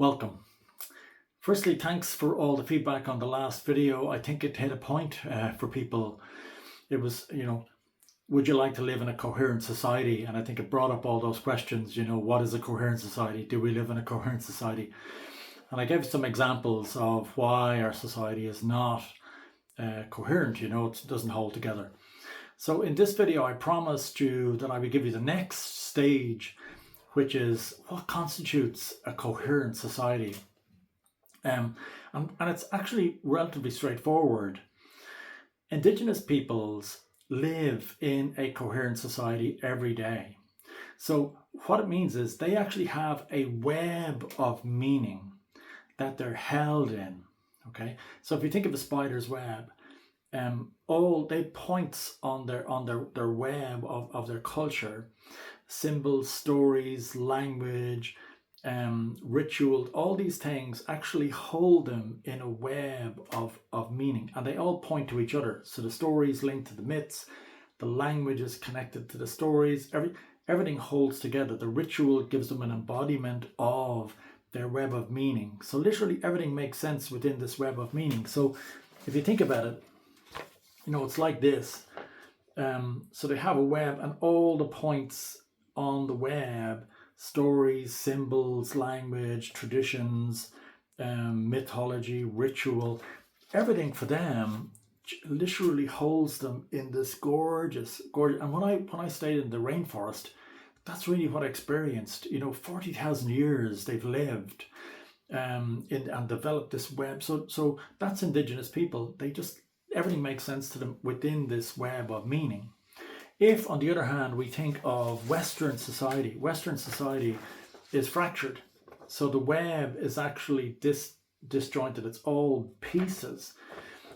Welcome. Firstly, thanks for all the feedback on the last video. I think it hit a point for people. It was, would you like to live in a coherent society? And I think it brought up all those questions, what is a coherent society? Do we live in a coherent society? And I gave some examples of why our society is not coherent, it doesn't hold together. So in this video, I promised you that I would give you the next stage, which is what constitutes a coherent society. And it's actually relatively straightforward. Indigenous peoples live in a coherent society every day. So what it means is they actually have a web of meaning that they're held in. Okay, so if you think of a spider's web, all they points on their web of their culture, symbols, stories, language, ritual, all these things actually hold them in a web of meaning, and they all point to each other. So the stories link to the myths, the language is connected to the stories, everything holds together. The ritual gives them an embodiment of their web of meaning. So literally everything makes sense within this web of meaning. So if you think about it, it's like this. So they have a web, and all the points on the web, stories, symbols, language, traditions, mythology, ritual, everything for them literally holds them in this gorgeous. And when I stayed in the rainforest, that's really what I experienced. 40,000 years they've lived and developed this web. So that's Indigenous people. Everything makes sense to them within this web of meaning. If, on the other hand, we think of Western society is fractured. So the web is actually disjointed. It's all pieces.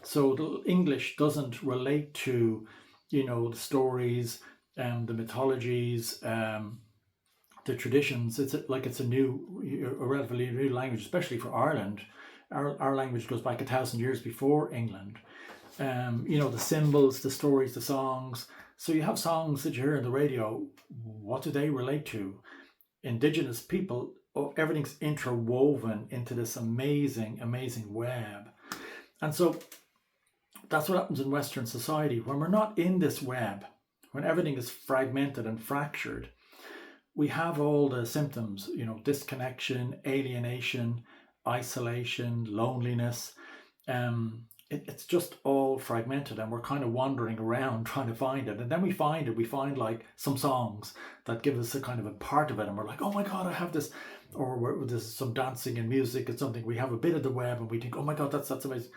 So the English doesn't relate to, the stories, the mythologies, the traditions. It's a relatively new language, especially for Ireland. Our language goes back 1,000 years before England. The symbols, the stories, the songs. So you have songs that you hear on the radio. What do they relate to? Indigenous people, everything's interwoven into this amazing, amazing web. And so that's what happens in Western society. When we're not in this web, when everything is fragmented and fractured, we have all the symptoms, disconnection, alienation, isolation, loneliness. It's just all fragmented, and we're kind of wandering around trying to find it. And then we find like some songs that give us a kind of a part of it, and we're like, oh my God, I have this. Or there's some dancing and music and something. We have a bit of the web and we think, oh my God, that's amazing.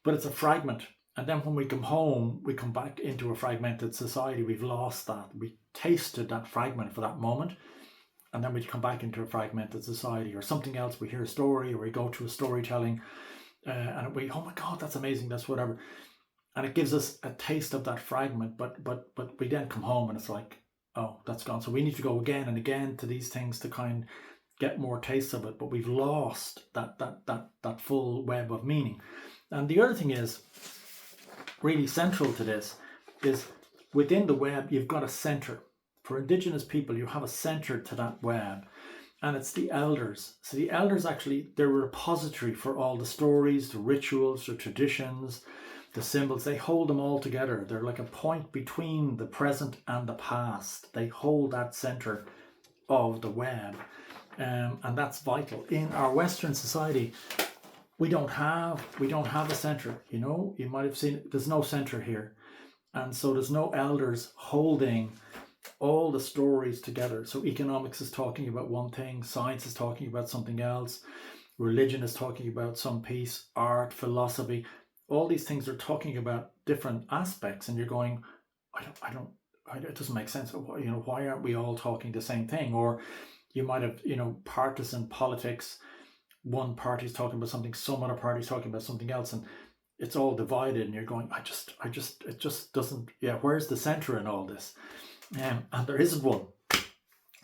But it's a fragment. And then when we come home, we come back into a fragmented society. We've lost that. We tasted that fragment for that moment. And then we come back into a fragmented society or something else. We hear a story, or we go to a storytelling. And we, oh my God, that's amazing, that's whatever. And it gives us a taste of that fragment, but we then come home and it's like, oh, that's gone. So we need to go again and again to these things to kind of get more taste of it, but we've lost that full web of meaning. And the other thing is, really central to this, is within the web, you've got a center. For Indigenous people, you have a center to that web. And it's the elders. So the elders actually, they're a repository for all the stories, the rituals, the traditions, the symbols. They hold them all together. They're like a point between the present and the past. They hold that center of the web. And that's vital. In our Western society, we don't have a center. You might have seen, there's no center here. And so there's no elders holding all the stories together. So economics is talking about one thing, science is talking about something else, religion is talking about some piece, art, philosophy, all these things are talking about different aspects, and you're going, it doesn't make sense. Why aren't we all talking the same thing? Or you might have, partisan politics. One party's talking about something, some other party's talking about something else, and it's all divided, and you're going, it just doesn't, where's the center in all this? And there isn't one.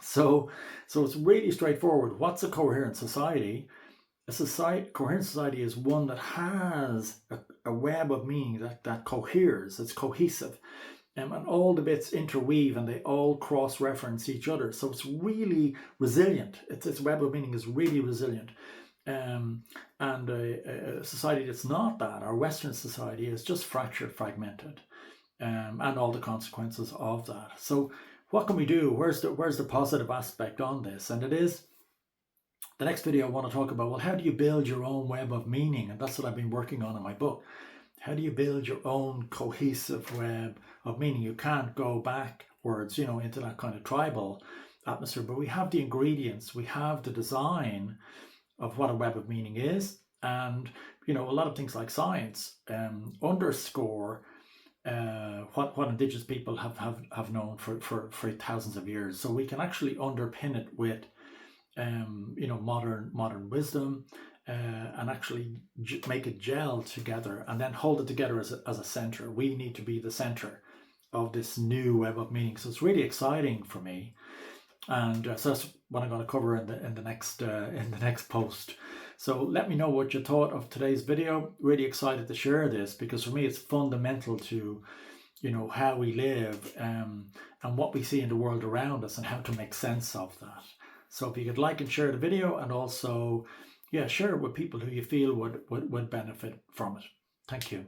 So it's really straightforward. What's a coherent society? Coherent society is one that has a web of meaning that coheres, it's cohesive. And all the bits interweave and they all cross-reference each other. So it's really resilient. Its web of meaning is really resilient. And a society that's not that, our Western society, is just fractured, fragmented, and all the consequences of that. So what can we do? Where's the positive aspect on this? And it is the next video I want to talk about, well, how do you build your own web of meaning? And that's what I've been working on in my book. How do you build your own cohesive web of meaning? You can't go backwards, into that kind of tribal atmosphere, but we have the ingredients, we have the design of what a web of meaning is. And, a lot of things like science underscore what Indigenous people have known for thousands of years. So we can actually underpin it with modern wisdom, and actually make it gel together and then hold it together as a center. We need to be the center of this new web of meaning. So it's really exciting for me, and so that's what I'm going to cover in the next post. So let me know what you thought of today's video. Really excited to share this, because for me it's fundamental to how we live, and what we see in the world around us, and how to make sense of that. So if you could like and share the video, and also share it with people who you feel would benefit from it. Thank you.